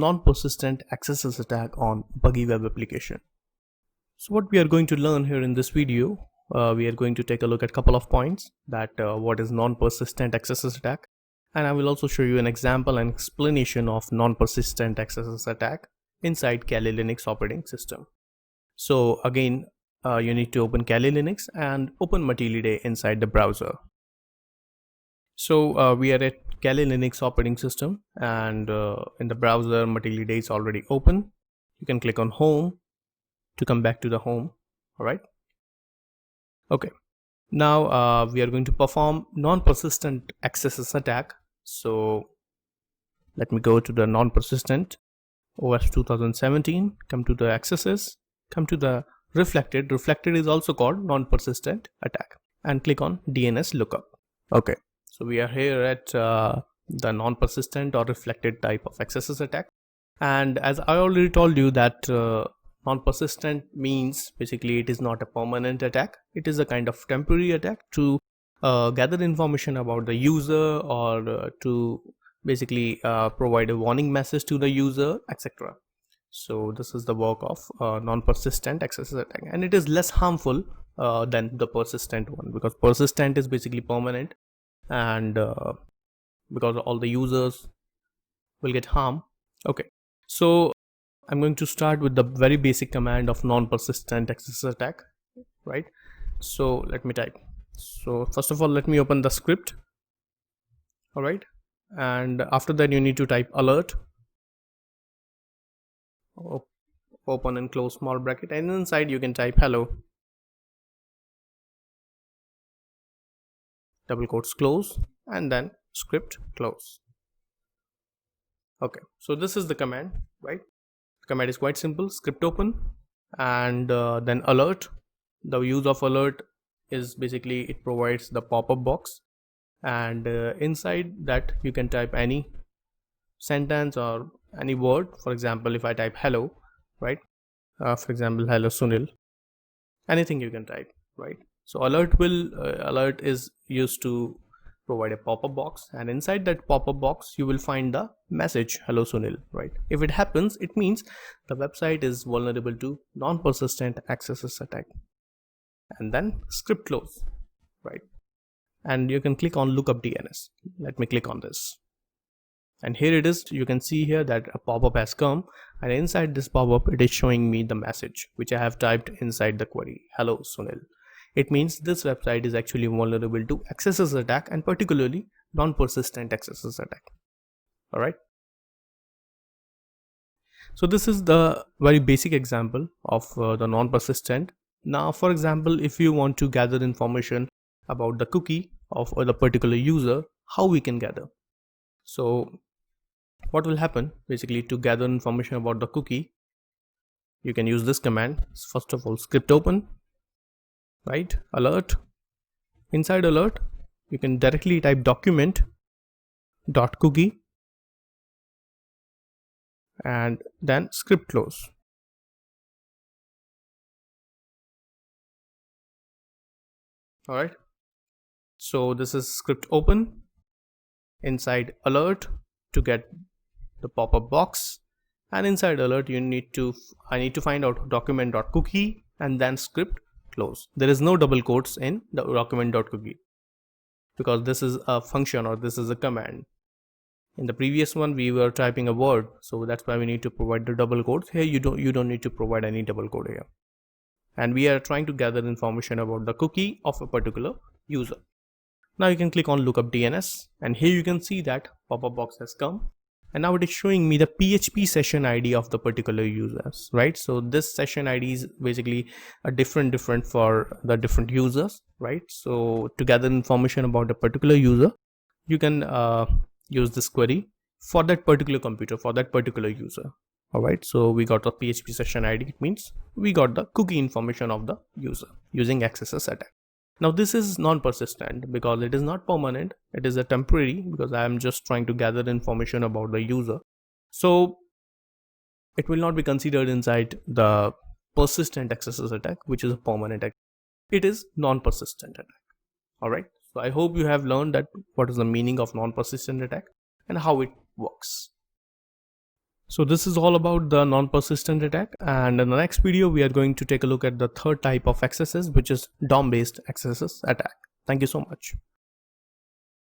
non-persistent XSS attack on Buggy web application. So what we are going to learn here in this video, we are going to take a look at a couple of points that what is non-persistent XSS attack, and I will also show you an example and explanation of non-persistent XSS attack inside Kali Linux operating system. So again, you need to open Kali Linux and open Matilde inside the browser. So we are at Kali Linux operating system, and in the browser Matilde is already open. You can click on home to come back to the home. Alright, okay, now we are going to perform non-persistent XSS attack. So let me go to the non-persistent OS 2017, come to the XSS, come to the reflected is also called non-persistent attack, and click on DNS lookup. Okay, so we are here at the non-persistent or reflected type of XSS attack, and as I already told you that non-persistent means basically it is not a permanent attack. It is a kind of temporary attack to gather information about the user, or to basically provide a warning message to the user, etc. So this is the work of non-persistent XSS attack, and it is less harmful than the persistent one, because persistent is basically permanent, and because all the users will get harm. Okay, so I'm going to start with the very basic command of non-persistent XSS attack, right? So let me type. So first of all, let me open the script. All right, and after that you need to type alert, open and close small bracket, and inside you can type hello, double quotes, close, and then script close. Okay, so this is the command, right? The command is quite simple: script open, and then alert. The use of alert is basically it provides the pop-up box, and inside that you can type any sentence or any word. For example, if I type hello, right, for example, hello Sunil, anything you can type, right? So alert is used to provide a pop-up box, and inside that pop-up box you will find the message hello Sunil, right? If it happens, it means the website is vulnerable to non-persistent XSS attack. And then script close, right? And you can click on lookup DNS. Let me click on this, and here it is. You can see here that a pop-up has come, and inside this pop-up it is showing me the message which I have typed inside the query, hello Sunil. It means this website is actually vulnerable to XSS attack, and particularly non-persistent XSS attack. All right, so this is the very basic example of the non-persistent. Now for example, if you want to gather information about the cookie of the particular user, how we can gather? So what will happen, basically, to gather information about the cookie, you can use this command. First of all, script open, right, alert. Inside alert you can directly type document.cookie and then script close. All right, so this is script open, inside alert to get the pop-up box, and inside alert I need to find out document.cookie and then script close. There is no double quotes in the document.cookie because this is a function, or this is a command. In the previous one we were typing a word, so that's why we need to provide the double quotes. Here you don't need to provide any double quote here, and we are trying to gather information about the cookie of a particular user. Now you can click on lookup DNS, and here you can see that pop-up box has come, and now it is showing me the PHP session ID of the particular users, right? So this session ID is basically a different for the different users, right? So to gather information about a particular user, you can use this query for that particular computer, for that particular user. All right, so we got the PHP session ID. It means we got the cookie information of the user using XSS attack. Now this is non-persistent because it is not permanent. It is a temporary, because I am just trying to gather information about the user. So it will not be considered inside the persistent XSS attack, which is a permanent attack. It is non-persistent attack. All right, so I hope you have learned that what is the meaning of non-persistent attack and how it works. So this is all about the non-persistent attack, and in the next video we are going to take a look at the third type of XSS, which is DOM based XSS attack. Thank you so much.